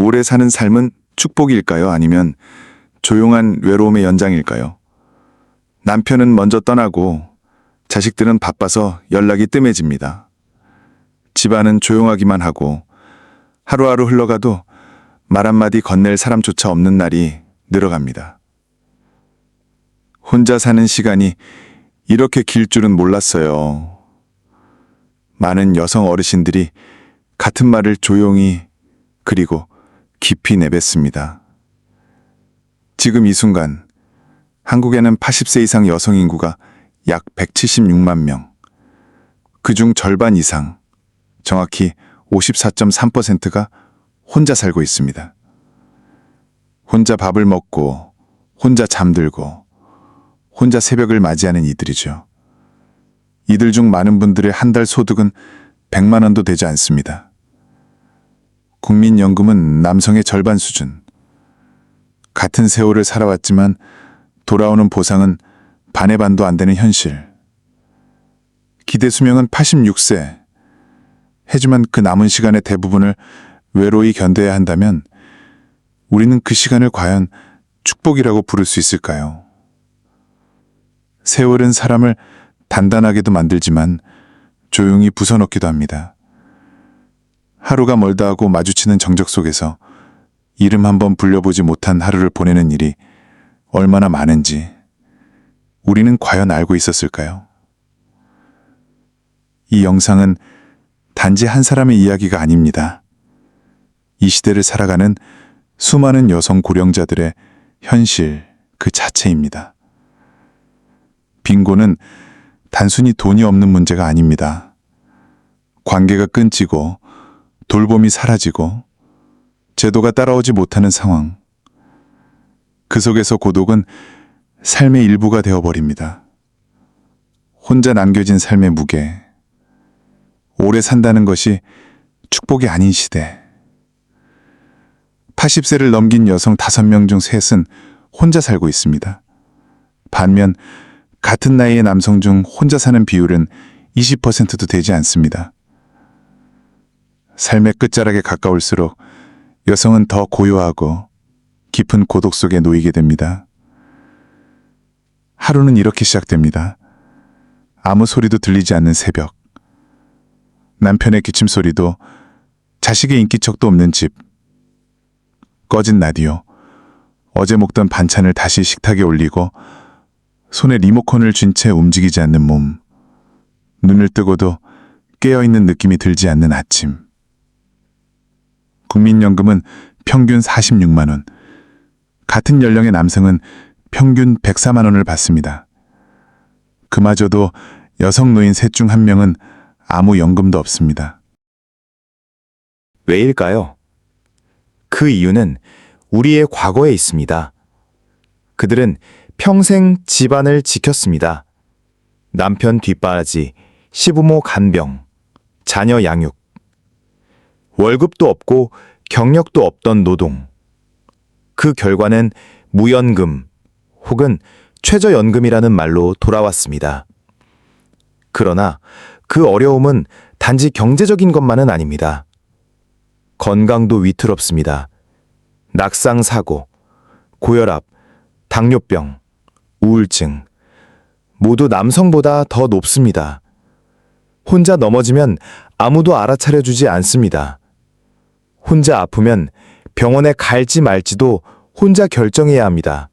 오래 사는 삶은 축복일까요? 아니면 조용한 외로움의 연장일까요? 남편은 먼저 떠나고 자식들은 바빠서 연락이 뜸해집니다. 집안은 조용하기만 하고 하루하루 흘러가도 말 한마디 건넬 사람조차 없는 날이 늘어갑니다. 혼자 사는 시간이 이렇게 길 줄은 몰랐어요. 많은 여성 어르신들이 같은 말을 조용히 그리고 깊이 내뱉습니다. 지금 이 순간 한국에는 80세 이상 여성 인구가 약 176만 명, 그중 절반 이상, 정확히 54.3%가 혼자 살고 있습니다. 혼자 밥을 먹고, 혼자 잠들고, 혼자 새벽을 맞이하는 이들이죠. 이들 중 많은 분들의 한 달 소득은 100만 원도 되지 않습니다. 국민연금은 남성의 절반 수준. 같은 세월을 살아왔지만 돌아오는 보상은 반의 반도 안 되는 현실. 기대 수명은 86세. 하지만 그 남은 시간의 대부분을 외로이 견뎌야 한다면 우리는 그 시간을 과연 축복이라고 부를 수 있을까요? 세월은 사람을 단단하게도 만들지만 조용히 부숴넣기도 합니다. 하루가 멀다 하고 마주치는 정적 속에서 이름 한번 불려보지 못한 하루를 보내는 일이 얼마나 많은지 우리는 과연 알고 있었을까요? 이 영상은 단지 한 사람의 이야기가 아닙니다. 이 시대를 살아가는 수많은 여성 고령자들의 현실 그 자체입니다. 빈곤은 단순히 돈이 없는 문제가 아닙니다. 관계가 끊지고 돌봄이 사라지고 제도가 따라오지 못하는 상황. 그 속에서 고독은 삶의 일부가 되어버립니다. 혼자 남겨진 삶의 무게. 오래 산다는 것이 축복이 아닌 시대. 80세를 넘긴 여성 5명 중 3은 혼자 살고 있습니다. 반면 같은 나이의 남성 중 혼자 사는 비율은 20%도 되지 않습니다. 삶의 끝자락에 가까울수록 여성은 더 고요하고 깊은 고독 속에 놓이게 됩니다. 하루는 이렇게 시작됩니다. 아무 소리도 들리지 않는 새벽. 남편의 기침 소리도 자식의 인기척도 없는 집. 꺼진 라디오. 어제 먹던 반찬을 다시 식탁에 올리고 손에 리모컨을 쥔 채 움직이지 않는 몸. 눈을 뜨고도 깨어있는 느낌이 들지 않는 아침. 국민연금은 평균 46만 원. 같은 연령의 남성은 평균 104만 원을 받습니다. 그마저도 여성 노인 셋 중 한 명은 아무 연금도 없습니다. 왜일까요? 그 이유는 우리의 과거에 있습니다. 그들은 평생 집안을 지켰습니다. 남편 뒷바라지, 시부모 간병, 자녀 양육. 월급도 없고 경력도 없던 노동. 그 결과는 무연금 혹은 최저연금이라는 말로 돌아왔습니다. 그러나 그 어려움은 단지 경제적인 것만은 아닙니다. 건강도 위태롭습니다. 낙상사고, 고혈압, 당뇨병, 우울증 모두 남성보다 더 높습니다. 혼자 넘어지면 아무도 알아차려주지 않습니다. 혼자 아프면 병원에 갈지 말지도 혼자 결정해야 합니다.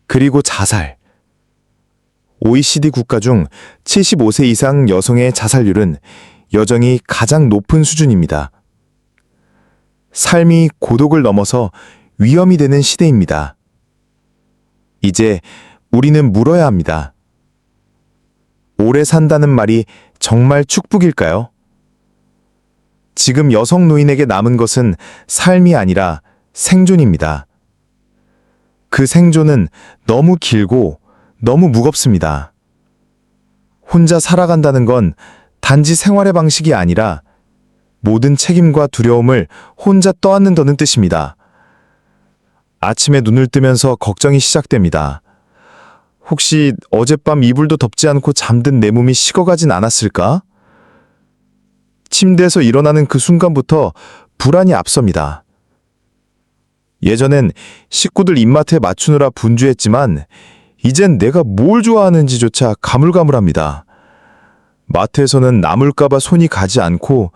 그리고 자살. OECD 국가 중 75세 이상 여성의 자살률은 여전히 가장 높은 수준입니다. 삶이 고독을 넘어서 위험이 되는 시대입니다. 이제 우리는 물어야 합니다. 오래 산다는 말이 정말 축복일까요? 지금 여성 노인에게 남은 것은 삶이 아니라 생존입니다. 그 생존은 너무 길고 너무 무겁습니다. 혼자 살아간다는 건 단지 생활의 방식이 아니라 모든 책임과 두려움을 혼자 떠안는다는 뜻입니다. 아침에 눈을 뜨면서 걱정이 시작됩니다. 혹시 어젯밤 이불도 덮지 않고 잠든 내 몸이 식어가진 않았을까? 침대에서 일어나는 그 순간부터 불안이 앞섭니다. 예전엔 식구들 입맛에 맞추느라 분주했지만 이젠 내가 뭘 좋아하는지조차 가물가물합니다. 마트에서는 남을까봐 손이 가지 않고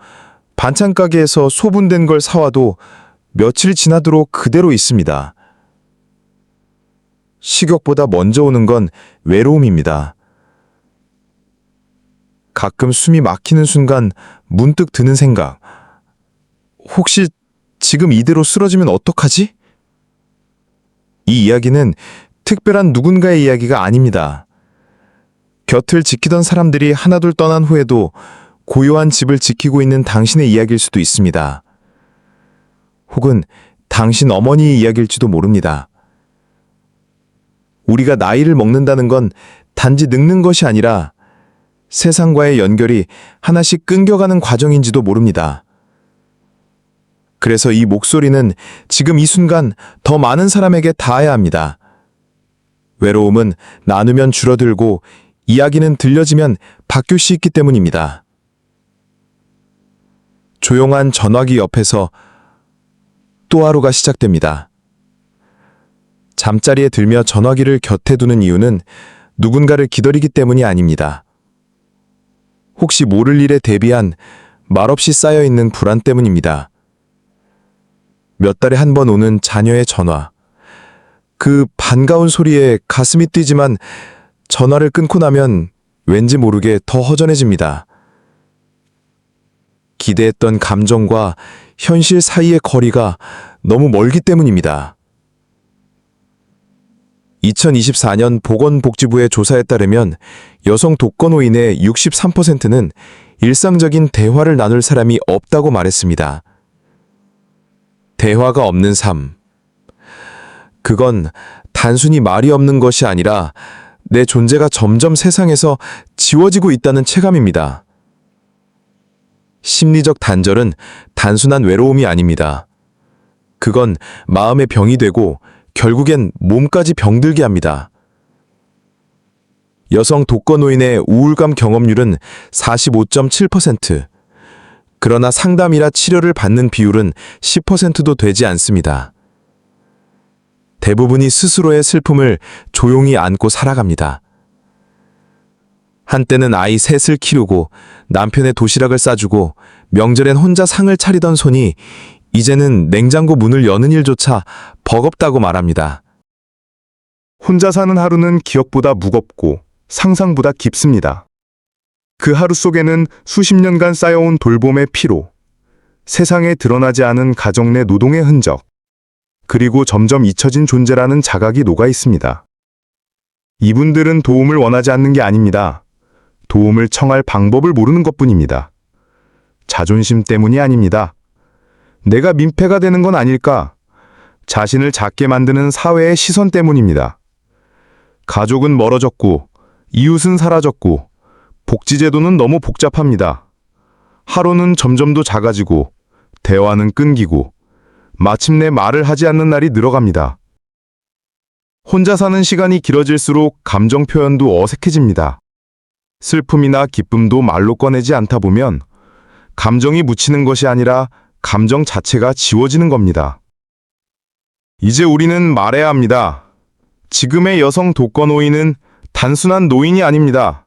반찬 가게에서 소분된 걸 사와도 며칠 지나도록 그대로 있습니다. 식욕보다 먼저 오는 건 외로움입니다. 가끔 숨이 막히는 순간 문득 드는 생각. 혹시 지금 이대로 쓰러지면 어떡하지? 이 이야기는 특별한 누군가의 이야기가 아닙니다. 곁을 지키던 사람들이 하나둘 떠난 후에도 고요한 집을 지키고 있는 당신의 이야기일 수도 있습니다. 혹은 당신 어머니의 이야기일지도 모릅니다. 우리가 나이를 먹는다는 건 단지 늙는 것이 아니라 세상과의 연결이 하나씩 끊겨가는 과정인지도 모릅니다. 그래서 이 목소리는 지금 이 순간 더 많은 사람에게 닿아야 합니다. 외로움은 나누면 줄어들고 이야기는 들려지면 바뀔 수 있기 때문입니다. 조용한 전화기 옆에서 또 하루가 시작됩니다. 잠자리에 들며 전화기를 곁에 두는 이유는 누군가를 기다리기 때문이 아닙니다. 혹시 모를 일에 대비한 말없이 쌓여있는 불안 때문입니다. 몇 달에 한 번 오는 자녀의 전화. 그 반가운 소리에 가슴이 뛰지만 전화를 끊고 나면 왠지 모르게 더 허전해집니다. 기대했던 감정과 현실 사이의 거리가 너무 멀기 때문입니다. 2024년 보건복지부의 조사에 따르면 여성 독거노인의 63%는 일상적인 대화를 나눌 사람이 없다고 말했습니다. 대화가 없는 삶. 그건 단순히 말이 없는 것이 아니라 내 존재가 점점 세상에서 지워지고 있다는 체감입니다. 심리적 단절은 단순한 외로움이 아닙니다. 그건 마음의 병이 되고 결국엔 몸까지 병들게 합니다. 여성 독거노인의 우울감 경험률은 45.7%, 그러나 상담이나 치료를 받는 비율은 10%도 되지 않습니다. 대부분이 스스로의 슬픔을 조용히 안고 살아갑니다. 한때는 아이 셋을 키우고 남편의 도시락을 싸주고 명절엔 혼자 상을 차리던 손이 이제는 냉장고 문을 여는 일조차 버겁다고 말합니다. 혼자 사는 하루는 기억보다 무겁고 상상보다 깊습니다. 그 하루 속에는 수십 년간 쌓여온 돌봄의 피로, 세상에 드러나지 않은 가정 내 노동의 흔적, 그리고 점점 잊혀진 존재라는 자각이 녹아 있습니다. 이분들은 도움을 원하지 않는 게 아닙니다. 도움을 청할 방법을 모르는 것뿐입니다. 자존심 때문이 아닙니다. 내가 민폐가 되는 건 아닐까? 자신을 작게 만드는 사회의 시선 때문입니다. 가족은 멀어졌고, 이웃은 사라졌고, 복지제도는 너무 복잡합니다. 하루는 점점 더 작아지고, 대화는 끊기고, 마침내 말을 하지 않는 날이 늘어갑니다. 혼자 사는 시간이 길어질수록 감정 표현도 어색해집니다. 슬픔이나 기쁨도 말로 꺼내지 않다 보면 감정이 묻히는 것이 아니라 감정 자체가 지워지는 겁니다. 이제 우리는 말해야 합니다. 지금의 여성 독거노인은 단순한 노인이 아닙니다.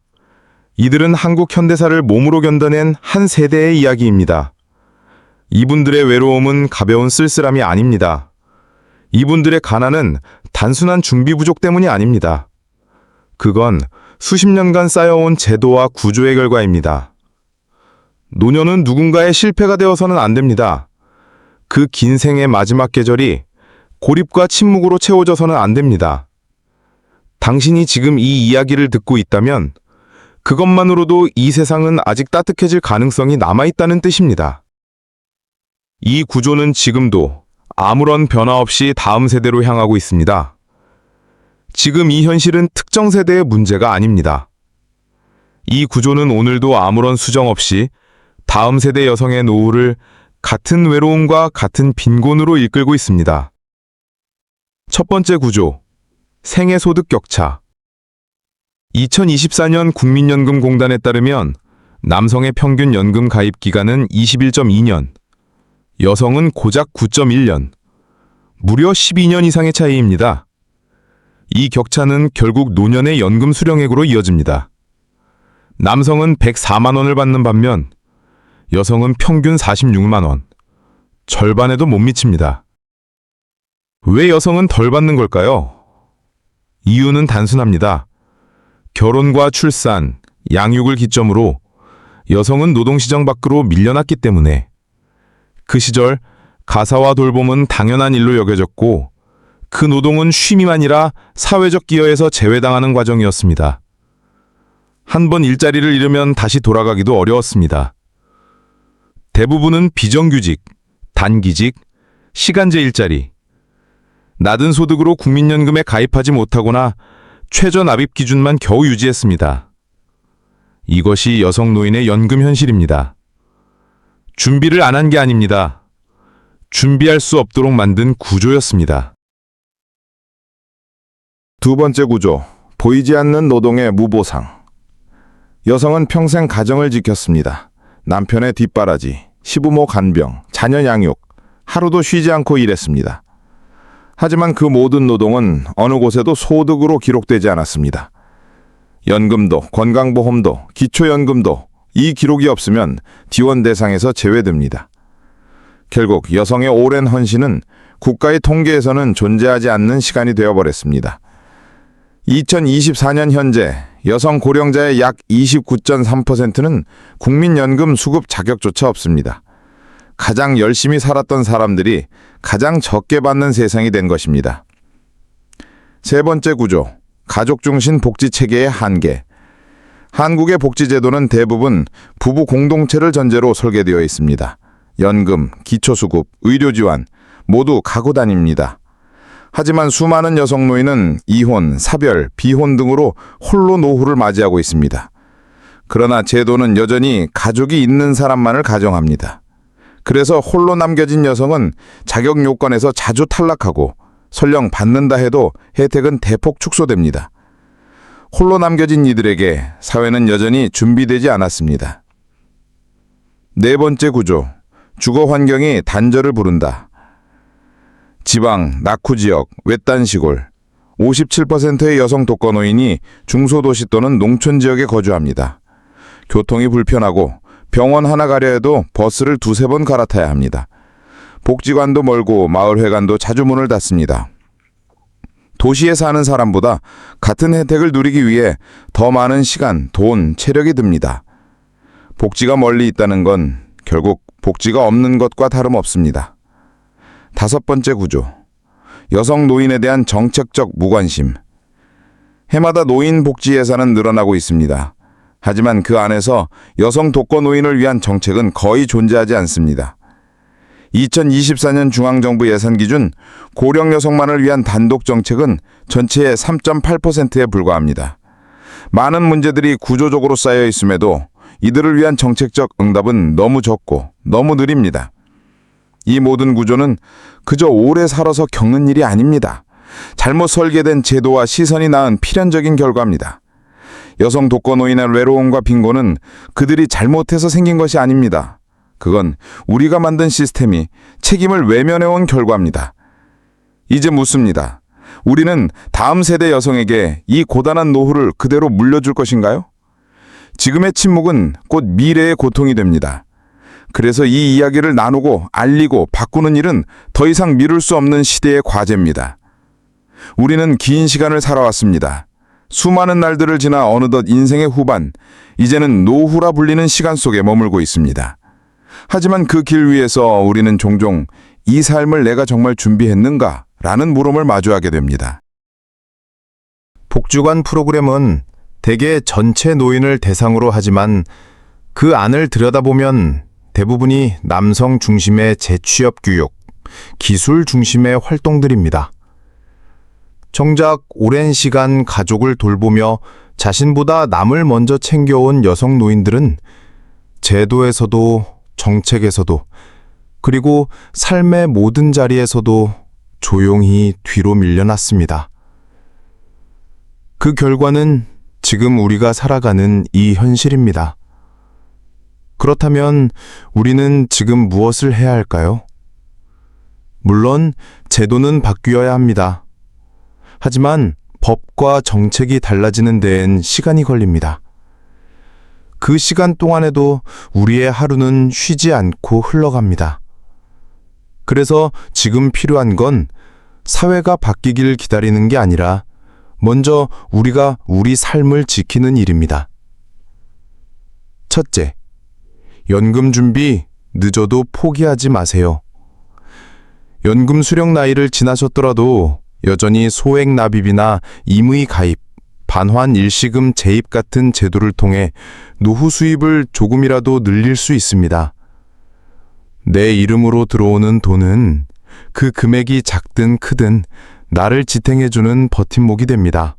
이들은 한국 현대사를 몸으로 견뎌낸 한 세대의 이야기입니다. 이분들의 외로움은 가벼운 쓸쓸함이 아닙니다. 이분들의 가난은 단순한 준비 부족 때문이 아닙니다. 그건 수십 년간 쌓여온 제도와 구조의 결과입니다. 노년은 누군가의 실패가 되어서는 안 됩니다. 그 긴 생의 마지막 계절이 고립과 침묵으로 채워져서는 안 됩니다. 당신이 지금 이 이야기를 듣고 있다면 그것만으로도 이 세상은 아직 따뜻해질 가능성이 남아있다는 뜻입니다. 이 구조는 지금도 아무런 변화 없이 다음 세대로 향하고 있습니다. 지금 이 현실은 특정 세대의 문제가 아닙니다. 이 구조는 오늘도 아무런 수정 없이 다음 세대 여성의 노후를 같은 외로움과 같은 빈곤으로 이끌고 있습니다. 첫 번째 구조, 생애소득 격차. 2024년 국민연금공단에 따르면 남성의 평균 연금 가입 기간은 21.2년, 여성은 고작 9.1년, 무려 12년 이상의 차이입니다. 이 격차는 결국 노년의 연금 수령액으로 이어집니다. 남성은 104만 원을 받는 반면 여성은 평균 46만 원, 절반에도 못 미칩니다. 왜 여성은 덜 받는 걸까요? 이유는 단순합니다. 결혼과 출산, 양육을 기점으로 여성은 노동시장 밖으로 밀려났기 때문에 그 시절 가사와 돌봄은 당연한 일로 여겨졌고 그 노동은 쉼이 아니라 사회적 기여에서 제외당하는 과정이었습니다. 한 번 일자리를 잃으면 다시 돌아가기도 어려웠습니다. 대부분은 비정규직, 단기직, 시간제 일자리, 낮은 소득으로 국민연금에 가입하지 못하거나 최저 납입 기준만 겨우 유지했습니다. 이것이 여성 노인의 연금 현실입니다. 준비를 안 한 게 아닙니다. 준비할 수 없도록 만든 구조였습니다. 두 번째 구조, 보이지 않는 노동의 무보상. 여성은 평생 가정을 지켰습니다. 남편의 뒷바라지, 시부모 간병, 자녀 양육, 하루도 쉬지 않고 일했습니다. 하지만 그 모든 노동은 어느 곳에도 소득으로 기록되지 않았습니다. 연금도, 건강보험도, 기초연금도 이 기록이 없으면 지원 대상에서 제외됩니다. 결국 여성의 오랜 헌신은 국가의 통계에서는 존재하지 않는 시간이 되어버렸습니다. 2024년 현재 여성 고령자의 약 29.3%는 국민연금 수급 자격조차 없습니다. 가장 열심히 살았던 사람들이 가장 적게 받는 세상이 된 것입니다. 세 번째 구조, 가족 중심 복지 체계의 한계. 한국의 복지제도는 대부분 부부 공동체를 전제로 설계되어 있습니다. 연금, 기초수급, 의료지원 모두 가구 단위입니다. 하지만 수많은 여성 노인은 이혼, 사별, 비혼 등으로 홀로 노후를 맞이하고 있습니다. 그러나 제도는 여전히 가족이 있는 사람만을 가정합니다. 그래서 홀로 남겨진 여성은 자격 요건에서 자주 탈락하고 설령 받는다 해도 혜택은 대폭 축소됩니다. 홀로 남겨진 이들에게 사회는 여전히 준비되지 않았습니다. 네 번째 구조, 주거 환경이 단절을 부른다. 지방, 낙후지역, 외딴 시골, 57%의 여성 독거노인이 중소도시 또는 농촌 지역에 거주합니다. 교통이 불편하고 병원 하나 가려 해도 버스를 두세 번 갈아타야 합니다. 복지관도 멀고 마을회관도 자주 문을 닫습니다. 도시에 사는 사람보다 같은 혜택을 누리기 위해 더 많은 시간, 돈, 체력이 듭니다. 복지가 멀리 있다는 건 결국 복지가 없는 것과 다름없습니다. 다섯 번째 구조, 여성 노인에 대한 정책적 무관심. 해마다 노인 복지 예산은 늘어나고 있습니다. 하지만 그 안에서 여성 독거 노인을 위한 정책은 거의 존재하지 않습니다. 2024년 중앙정부 예산 기준 고령 여성만을 위한 단독 정책은 전체의 3.8%에 불과합니다. 많은 문제들이 구조적으로 쌓여 있음에도 이들을 위한 정책적 응답은 너무 적고 너무 느립니다. 이 모든 구조는 그저 오래 살아서 겪는 일이 아닙니다. 잘못 설계된 제도와 시선이 낳은 필연적인 결과입니다. 여성 독거 노인의 외로움과 빈곤은 그들이 잘못해서 생긴 것이 아닙니다. 그건 우리가 만든 시스템이 책임을 외면해온 결과입니다. 이제 묻습니다. 우리는 다음 세대 여성에게 이 고단한 노후를 그대로 물려줄 것인가요? 지금의 침묵은 곧 미래의 고통이 됩니다. 그래서 이 이야기를 나누고 알리고 바꾸는 일은 더 이상 미룰 수 없는 시대의 과제입니다. 우리는 긴 시간을 살아왔습니다. 수많은 날들을 지나 어느덧 인생의 후반, 이제는 노후라 불리는 시간 속에 머물고 있습니다. 하지만 그 길 위에서 우리는 종종 이 삶을 내가 정말 준비했는가? 라는 물음을 마주하게 됩니다. 복지관 프로그램은 대개 전체 노인을 대상으로 하지만 그 안을 들여다보면 대부분이 남성 중심의 재취업 교육, 기술 중심의 활동들입니다. 정작 오랜 시간 가족을 돌보며 자신보다 남을 먼저 챙겨온 여성 노인들은 제도에서도 정책에서도 그리고 삶의 모든 자리에서도 조용히 뒤로 밀려났습니다. 그 결과는 지금 우리가 살아가는 이 현실입니다. 그렇다면 우리는 지금 무엇을 해야 할까요? 물론 제도는 바뀌어야 합니다. 하지만 법과 정책이 달라지는 데엔 시간이 걸립니다. 그 시간 동안에도 우리의 하루는 쉬지 않고 흘러갑니다. 그래서 지금 필요한 건 사회가 바뀌기를 기다리는 게 아니라 먼저 우리가 우리 삶을 지키는 일입니다. 첫째, 연금 준비 늦어도 포기하지 마세요. 연금 수령 나이를 지나셨더라도 여전히 소액 납입이나 임의 가입, 반환 일시금 재입 같은 제도를 통해 노후 수입을 조금이라도 늘릴 수 있습니다. 내 이름으로 들어오는 돈은 그 금액이 작든 크든 나를 지탱해주는 버팀목이 됩니다.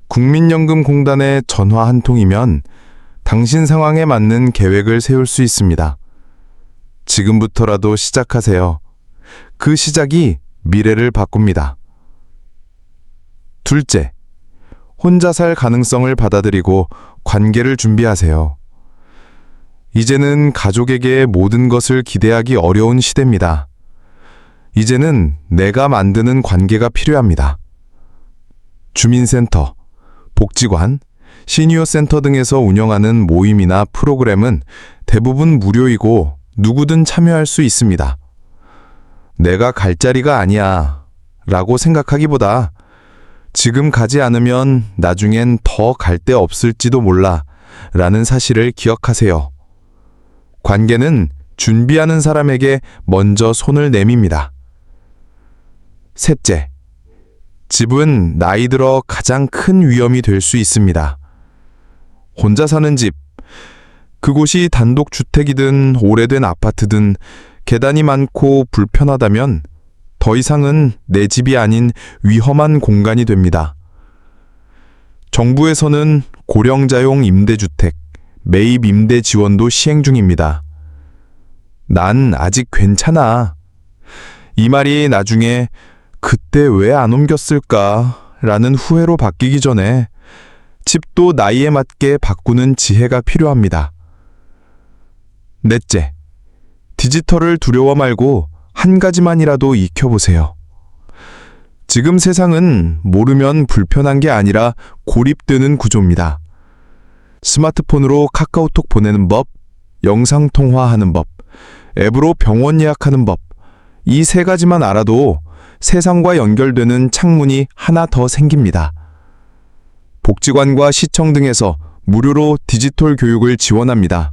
국민연금공단에 전화 한 통이면 당신 상황에 맞는 계획을 세울 수 있습니다. 지금부터라도 시작하세요. 그 시작이 미래를 바꿉니다. 둘째, 혼자 살 가능성을 받아들이고 관계를 준비하세요. 이제는 가족에게 모든 것을 기대하기 어려운 시대입니다. 이제는 내가 만드는 관계가 필요합니다. 주민센터, 복지관, 시니어센터 등에서 운영하는 모임이나 프로그램은 대부분 무료이고 누구든 참여할 수 있습니다. 내가 갈 자리가 아니야 라고 생각하기보다 지금 가지 않으면 나중엔 더 갈 데 없을지도 몰라 라는 사실을 기억하세요. 관계는 준비하는 사람에게 먼저 손을 내밉니다. 셋째, 집은 나이 들어 가장 큰 위험이 될 수 있습니다. 혼자 사는 집, 그곳이 단독주택이든 오래된 아파트든 계단이 많고 불편하다면 더 이상은 내 집이 아닌 위험한 공간이 됩니다. 정부에서는 고령자용 임대주택, 매입 임대 지원도 시행 중입니다. 난 아직 괜찮아. 이 말이 나중에 그때 왜 안 옮겼을까 라는 후회로 바뀌기 전에 집도 나이에 맞게 바꾸는 지혜가 필요합니다. 넷째, 디지털을 두려워 말고 한 가지만이라도 익혀보세요. 지금 세상은 모르면 불편한 게 아니라 고립되는 구조입니다. 스마트폰으로 카카오톡 보내는 법, 영상통화하는 법, 앱으로 병원 예약하는 법, 이 세 가지만 알아도 세상과 연결되는 창문이 하나 더 생깁니다. 복지관과 시청 등에서 무료로 디지털 교육을 지원합니다.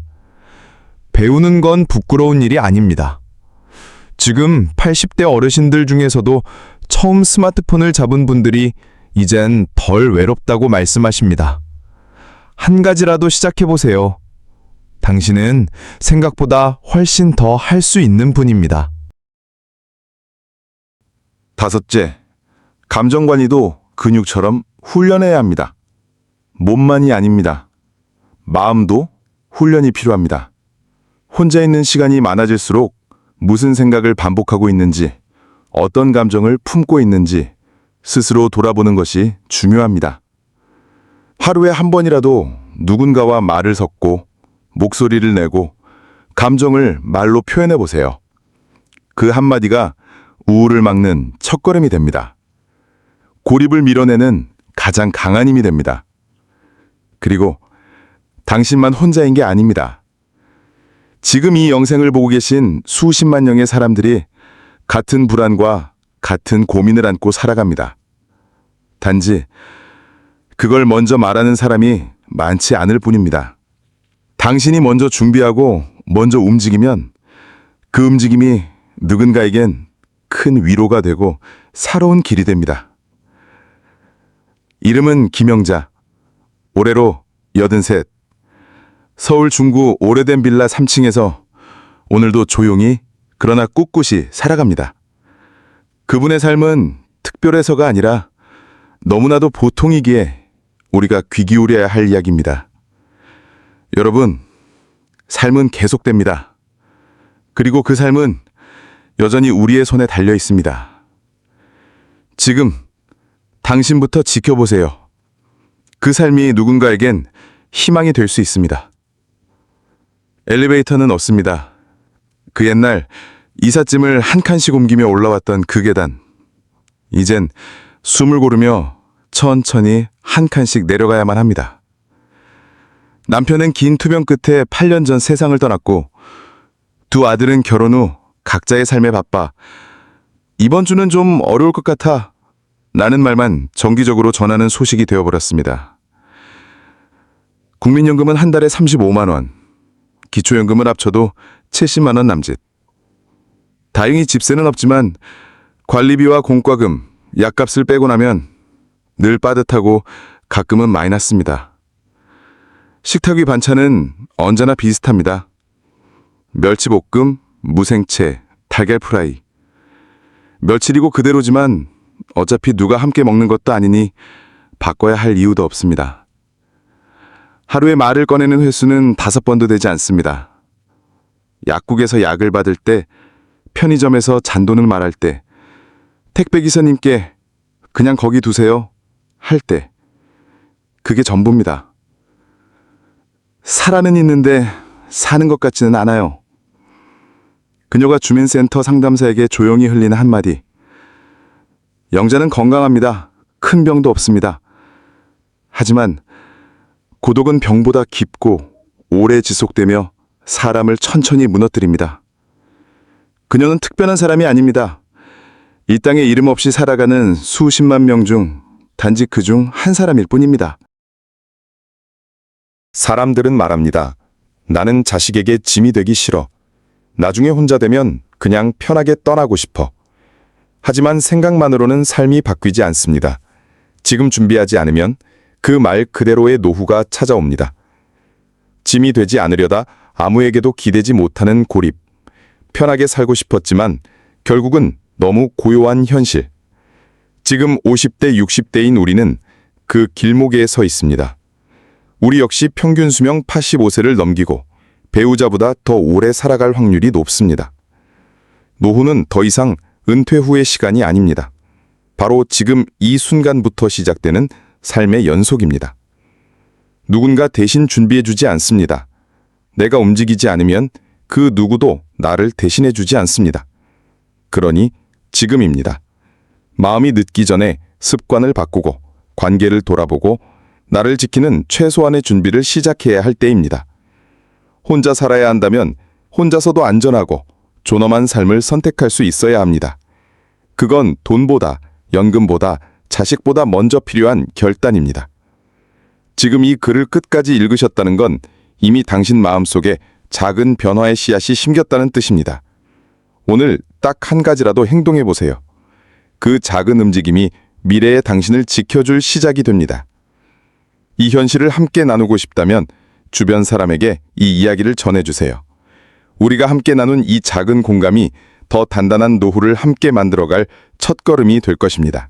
배우는 건 부끄러운 일이 아닙니다. 지금 80대 어르신들 중에서도 처음 스마트폰을 잡은 분들이 이젠 덜 외롭다고 말씀하십니다. 한 가지라도 시작해보세요. 당신은 생각보다 훨씬 더 할 수 있는 분입니다. 다섯째, 감정관리도 근육처럼 훈련해야 합니다. 몸만이 아닙니다. 마음도 훈련이 필요합니다. 혼자 있는 시간이 많아질수록 무슨 생각을 반복하고 있는지, 어떤 감정을 품고 있는지 스스로 돌아보는 것이 중요합니다. 하루에 한 번이라도 누군가와 말을 섞고 목소리를 내고 감정을 말로 표현해 보세요. 그 한마디가 우울을 막는 첫걸음이 됩니다. 고립을 밀어내는 가장 강한 힘이 됩니다. 그리고 당신만 혼자인 게 아닙니다. 지금 이 영상을 보고 계신 수십만 명의 사람들이 같은 불안과 같은 고민을 안고 살아갑니다. 단지 그걸 먼저 말하는 사람이 많지 않을 뿐입니다. 당신이 먼저 준비하고 먼저 움직이면 그 움직임이 누군가에겐 큰 위로가 되고 새로운 길이 됩니다. 이름은 김영자, 올해로 83, 서울 중구 오래된 빌라 3층에서 오늘도 조용히 그러나 꿋꿋이 살아갑니다. 그분의 삶은 특별해서가 아니라 너무나도 보통이기에 우리가 귀 기울여야 할 이야기입니다. 여러분, 삶은 계속됩니다. 그리고 그 삶은 여전히 우리의 손에 달려 있습니다. 지금 당신부터 지켜보세요. 그 삶이 누군가에겐 희망이 될 수 있습니다. 엘리베이터는 없습니다. 그 옛날 이삿짐을 한 칸씩 옮기며 올라왔던 그 계단. 이젠 숨을 고르며 천천히 한 칸씩 내려가야만 합니다. 남편은 긴 투병 끝에 8년 전 세상을 떠났고 두 아들은 결혼 후 각자의 삶에 바빠 이번 주는 좀 어려울 것 같아 라는 말만 정기적으로 전하는 소식이 되어버렸습니다. 국민연금은 한 달에 35만 원, 기초연금을 합쳐도 70만 원 남짓. 다행히 집세는 없지만 관리비와 공과금, 약값을 빼고 나면 늘 빠듯하고 가끔은 마이너스입니다. 식탁 위 반찬은 언제나 비슷합니다. 멸치볶음, 무생채, 달걀 프라이. 멸치리고 그대로지만 어차피 누가 함께 먹는 것도 아니니 바꿔야 할 이유도 없습니다. 하루에 말을 꺼내는 횟수는 5번도 되지 않습니다. 약국에서 약을 받을 때, 편의점에서 잔돈을 말할 때, 택배기사님께 그냥 거기 두세요 할 때, 그게 전부입니다. 살아는 있는데 사는 것 같지는 않아요. 그녀가 주민센터 상담사에게 조용히 흘리는 한마디. 영자는 건강합니다. 큰 병도 없습니다. 하지만 고독은 병보다 깊고 오래 지속되며 사람을 천천히 무너뜨립니다. 그녀는 특별한 사람이 아닙니다. 이 땅에 이름 없이 살아가는 수십만 명 중 단지 그중 한 사람일 뿐입니다. 사람들은 말합니다. 나는 자식에게 짐이 되기 싫어. 나중에 혼자 되면 그냥 편하게 떠나고 싶어. 하지만 생각만으로는 삶이 바뀌지 않습니다. 지금 준비하지 않으면 그 말 그대로의 노후가 찾아옵니다. 짐이 되지 않으려다 아무에게도 기대지 못하는 고립. 편하게 살고 싶었지만 결국은 너무 고요한 현실. 지금 50대, 60대인 우리는 그 길목에 서 있습니다. 우리 역시 평균 수명 85세를 넘기고 배우자보다 더 오래 살아갈 확률이 높습니다. 노후는 더 이상 은퇴 후의 시간이 아닙니다. 바로 지금 이 순간부터 시작되는 삶의 연속입니다. 누군가 대신 준비해주지 않습니다. 내가 움직이지 않으면 그 누구도 나를 대신해주지 않습니다. 그러니 지금입니다. 마음이 늦기 전에 습관을 바꾸고 관계를 돌아보고 나를 지키는 최소한의 준비를 시작해야 할 때입니다. 혼자 살아야 한다면 혼자서도 안전하고 존엄한 삶을 선택할 수 있어야 합니다. 그건 돈보다, 연금보다, 자식보다 먼저 필요한 결단입니다. 지금 이 글을 끝까지 읽으셨다는 건 이미 당신 마음속에 작은 변화의 씨앗이 심겼다는 뜻입니다. 오늘 딱 한 가지라도 행동해 보세요. 그 작은 움직임이 미래의 당신을 지켜줄 시작이 됩니다. 이 현실을 함께 나누고 싶다면 주변 사람에게 이 이야기를 전해주세요. 우리가 함께 나눈 이 작은 공감이 더 단단한 노후를 함께 만들어갈 첫걸음이 될 것입니다.